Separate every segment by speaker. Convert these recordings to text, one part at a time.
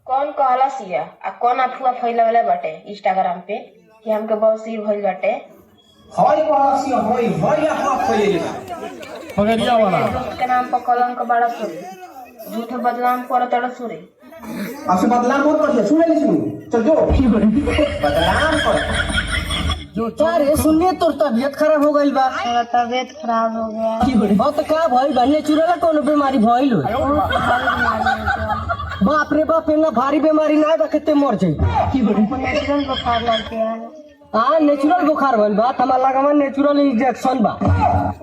Speaker 1: कौन कहला सिया आ कौन अफवाह फैलावले बाटे इंस्टाग्राम पे कि हमके बहुत सिर भइल बाटे।
Speaker 2: हई कहला सिया हई अफवाह फैलेले बा
Speaker 3: पगड़िया वाला
Speaker 1: दोस्त के नाम पर कलंक बड़ा सुरे झूठे बदनाम करत अड़ सुरे।
Speaker 2: आपसे बदनाम मत करिए, सुन ले सुन चल जो बदनाम कर
Speaker 4: जो अरे सुनिए तोर तबियत खराब हो गई बा।
Speaker 1: मेरा तबियत खराब हो गया।
Speaker 4: हाँ तो का भइल बा? नेचुरल कोनो बीमारी भइल हो? बाप रे बाप, इतना भारी बीमारी ना बा कितने मर जाई।
Speaker 1: नेचुरल बुखार लग गया है।
Speaker 4: हाँ नेचुरल बुखार भइल बा, हमारा लगवा नेचुरल इंजेक्शन बा।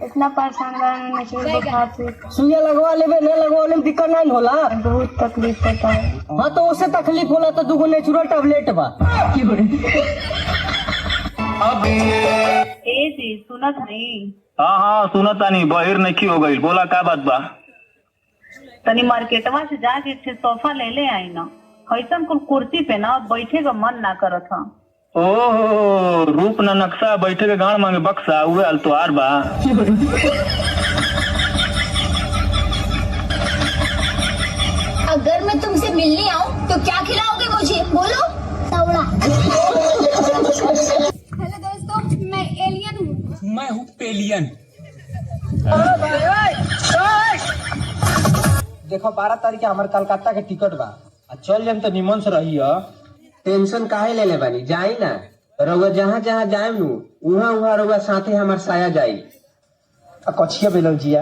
Speaker 1: इतना परेशान बा नेचुरल बुखार से।
Speaker 4: सुइया लगवा लेबे, न लगवाले में दिक्कत नहीं होला।
Speaker 1: बहुत तकलीफ होता है।
Speaker 4: हाँ तो उससे तकलीफ होला तो दूगो नेचुरल टैबलेट बा।
Speaker 5: ए जी सुनत नहीं?
Speaker 6: हाँ सुनत तानी, बहिर नहीं हो गई। बोला का बात बा?
Speaker 5: तनी मार्केटवा से जाके एक सोफा ले ले आई ना। कैसन कुल कुर्सी पे ना बैठे का मन ना करत हा।
Speaker 6: ओहो, रूप न नक्शा बैठे के गाड़ मांगे बक्सा, उहे हाल तो आर बा।
Speaker 7: अगर मैं तुमसे मिलने आऊं तो क्या खिलाओगे मुझे? बोलो। तवड़ा। हेलो दोस्तों, मैं एलियन हूँ।
Speaker 3: मैं हूँ पेलियन।
Speaker 4: देखो 12 तारीख के हमारे कलकत्ता के टिकट बा, चल जाम तो निमन से रही। टेंशन काहे ले ले बानी, जाई ना रउआ जहाँ जहाँ जाए नु उहाँ रउआ साथे हमार साया जाई। कछिया बेलौजिया